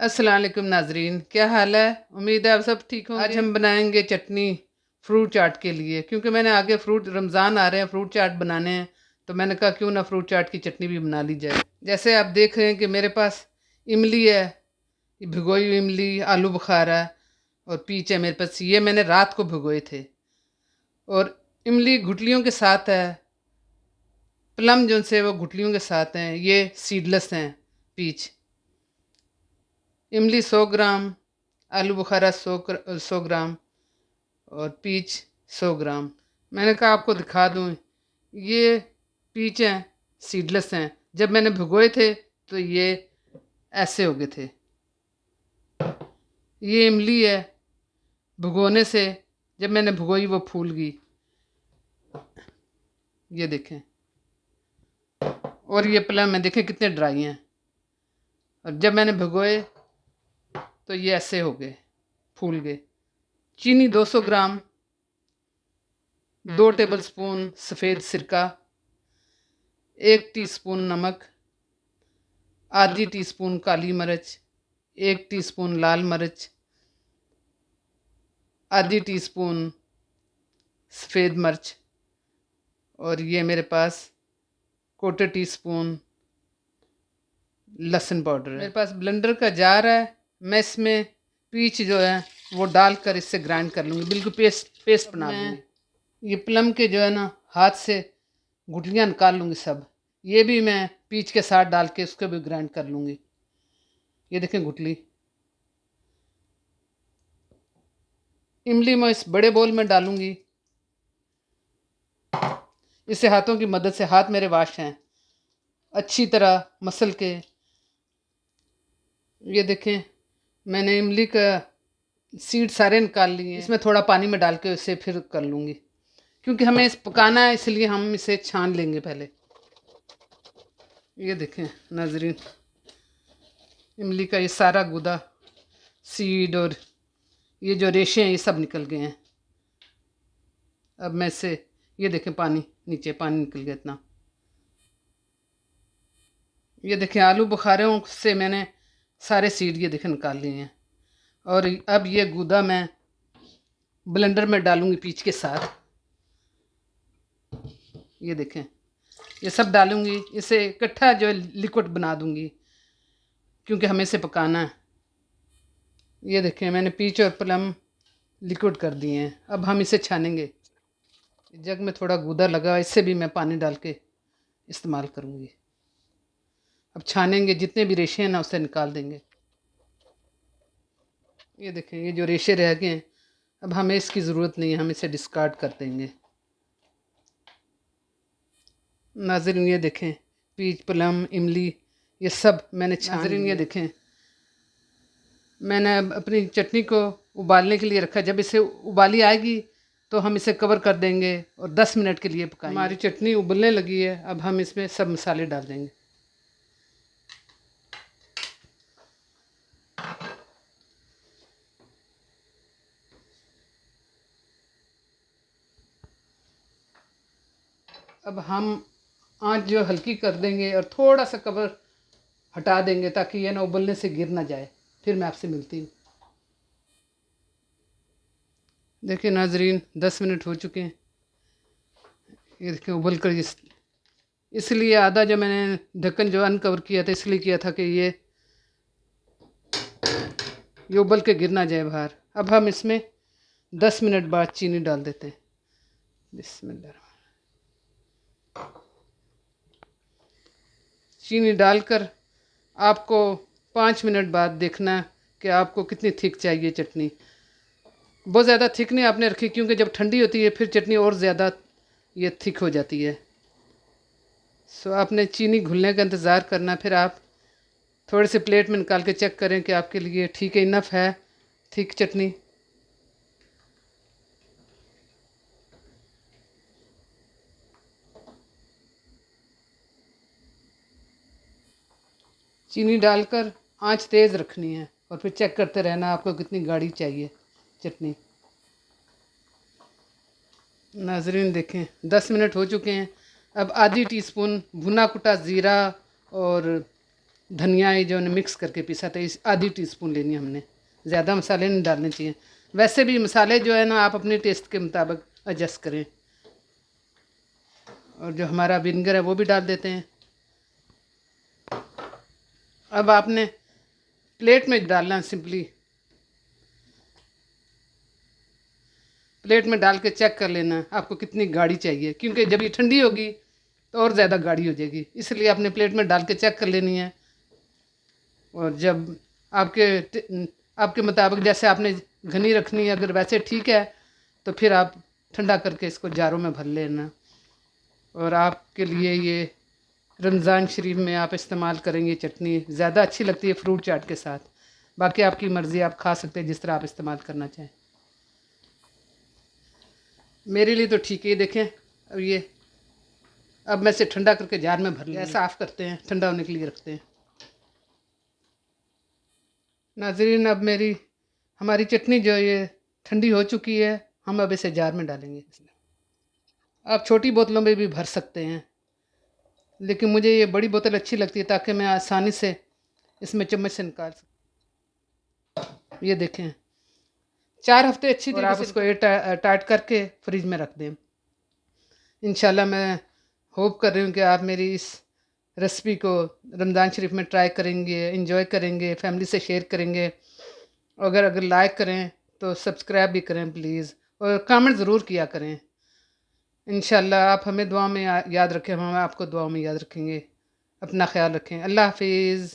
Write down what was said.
अस्सलाम वालेकुम नाजरीन, क्या हाल है। उम्मीद है आप सब ठीक होंगे। आज हम बनाएंगे चटनी फ्रूट चाट के लिए, क्योंकि मैंने आगे रमज़ान आ रहे हैं, फ्रूट चाट बनाने हैं, तो मैंने कहा क्यों ना फ्रूट चाट की चटनी भी बना ली जाए। जैसे आप देख रहे हैं कि मेरे पास इमली है, भिगोई हुई इमली, आलू बुखारा और पीच है मेरे पास। ये मैंने रात को भिगोए थे। और इमली गुठलियों के साथ है, प्लम जो से वो गुठलियों के साथ हैं। ये सीडलेस हैं पीच। इमली 100 ग्राम, आलू बुखारा 100 ग्राम और पीच 100 ग्राम। मैंने कहा आपको दिखा दूँ, ये पीच हैं, सीडलेस हैं। जब मैंने भिगोए थे तो ये ऐसे हो गए थे। ये इमली है, भिगोने से जब मैंने भिगोई वो फूल गई, ये देखें। और ये प्लम है, देखें कितने ड्राई हैं। और जब मैंने भिगोए तो ये ऐसे हो गए, फूल गए। चीनी 200 ग्राम, 2 टेबलस्पून सफ़ेद सिरका, 1 टीस्पून नमक, आधी टीस्पून काली मिर्च, 1 टीस्पून लाल मिर्च, आधी टीस्पून सफ़ेद मिर्च, और ये मेरे पास 1/4 टीस्पून लहसुन पाउडर है। मेरे पास ब्लेंडर का जार है, मैं इसमें पीच जो है वो डालकर इससे ग्राइंड कर लूँगी, बिल्कुल पेस्ट बना लूँगी। ये प्लम के जो है ना, हाथ से गुठलियाँ निकाल लूँगी सब। ये भी मैं पीच के साथ डाल के उसको भी ग्राइंड कर लूँगी। ये देखें गुठली। इमली मैं इस बड़े बोल में डालूँगी। इससे हाथों की मदद से, हाथ मेरे वाश हैं, अच्छी तरह मसल के। ये देखें, मैंने इमली का सीड सारे निकाल लिए। इसमें थोड़ा पानी में डाल के इसे फिर कर लूँगी, क्योंकि हमें इस पकाना है, इसलिए हम इसे छान लेंगे पहले। ये देखें नाजरीन, इमली का ये सारा गुदा, सीड और ये जो रेशे हैं ये सब निकल गए हैं। अब मैं इसे, ये देखें पानी, नीचे पानी निकल गया इतना। ये देखें आलू बुखारों से मैंने सारे सीड ये देखें निकाल लिए हैं। और अब ये गुदा मैं ब्लेंडर में डालूँगी पीच के साथ। ये देखें, ये सब डालूँगी, इसे इकट्ठा जो लिक्विड बना दूँगी, क्योंकि हमें इसे पकाना है। ये देखें, मैंने पीच और प्लम लिक्विड कर दिए हैं। अब हम इसे छानेंगे। जग में थोड़ा गूदा लगा, इससे भी मैं पानी डाल के इस्तेमाल करूँगी। अब छानेंगे, जितने भी रेशे हैं ना उसे निकाल देंगे। ये देखें, ये जो रेशे रह गए हैं, अब हमें इसकी ज़रूरत नहीं है, हम इसे डिस्कार्ड कर देंगे। नाज़रीन ये देखें, पीच, प्लम, इमली, ये सब मैंने छान लिया। ये देखें, मैंने अपनी चटनी को उबालने के लिए रखा। जब इसे उबाली आएगी तो हम इसे कवर कर देंगे और 10 मिनट के लिए पकाएंगे। हमारी चटनी उबलने लगी है, अब हम इसमें सब मसाले डाल देंगे। अब हम आंच जो हल्की कर देंगे और थोड़ा सा कवर हटा देंगे, ताकि ये ना उबलने से गिर ना जाए। फिर मैं आपसे मिलती हूँ। देखिए नाजरीन, 10 मिनट हो चुके हैं। ये देखिए उबल कर, इसलिए आधा जो मैंने ढक्कन जो अनकवर किया था, इसलिए किया था कि ये उबल के गिर ना जाए बाहर। अब हम इसमें 10 मिनट बाद चीनी डाल देते हैं। बिस्मिल्लाह। चीनी डालकर आपको 5 मिनट बाद देखना कि आपको कितनी थिक चाहिए चटनी। बहुत ज़्यादा थिक नहीं आपने रखी, क्योंकि जब ठंडी होती है फिर चटनी और ज़्यादा ये थिक हो जाती है। सो आपने चीनी घुलने का इंतज़ार करना। फिर आप थोड़े से प्लेट में निकाल के चेक करें कि आपके लिए ठीक है, इनफ है थिक चटनी। चीनी डालकर आंच तेज़ रखनी है और फिर चेक करते रहना आपको कितनी गाढ़ी चाहिए चटनी। नाजरीन देखें, 10 मिनट हो चुके हैं। अब आधी टीस्पून भुना कुटा ज़ीरा और धनिया ये जो है मिक्स करके पीसा था, इस आधी टीस्पून लेनी है हमने। ज़्यादा मसाले नहीं डालने चाहिए। वैसे भी मसाले जो है ना आप अपने टेस्ट के मुताबिक एडजस्ट करें। और जो हमारा विनेगर है वो भी डाल देते हैं। अब आपने प्लेट में डालना है, सिंपली प्लेट में डाल के चेक कर लेना है आपको कितनी गाढ़ी चाहिए, क्योंकि जब ये ठंडी होगी तो और ज़्यादा गाढ़ी हो जाएगी, इसलिए आपने प्लेट में डाल के चेक कर लेनी है। और जब आपके मुताबिक जैसे आपने घनी रखनी है, अगर वैसे ठीक है तो फिर आप ठंडा करके इसको जारों में भर लेना। और आपके लिए ये रमज़ान शरीफ में आप इस्तेमाल करेंगे चटनी, ज़्यादा अच्छी लगती है फ्रूट चाट के साथ। बाकी आपकी मर्ज़ी, आप खा सकते हैं जिस तरह आप इस्तेमाल करना चाहें। मेरे लिए तो ठीक है। देखें अब मैं इसे ठंडा करके जार में भर लिया, साफ़ करते हैं, ठंडा होने के लिए रखते हैं। नाज़रीन, अब हमारी चटनी जो ये ठंडी हो चुकी है, हम अब इसे जार में डालेंगे। आप छोटी बोतलों में भी भर सकते हैं, लेकिन मुझे ये बड़ी बोतल अच्छी लगती है ताकि मैं आसानी से इसमें चम्मच से निकाल सकूँ। ये देखें 4 हफ्ते अच्छी तरह आप इसको टाइट करके फ्रिज में रख दें। इंशाल्लाह मैं होप कर रही हूँ कि आप मेरी इस रेसिपी को रमज़ान शरीफ में ट्राई करेंगे, इंजॉय करेंगे, फैमिली से शेयर करेंगे। अगर लाइक करें तो सब्सक्राइब भी करें प्लीज़, और कमेंट ज़रूर किया करें। इंशाल्लाह आप हमें दुआ में याद रखें, हम आपको दुआ में याद रखेंगे। अपना ख्याल रखें। अल्लाह हाफिज़।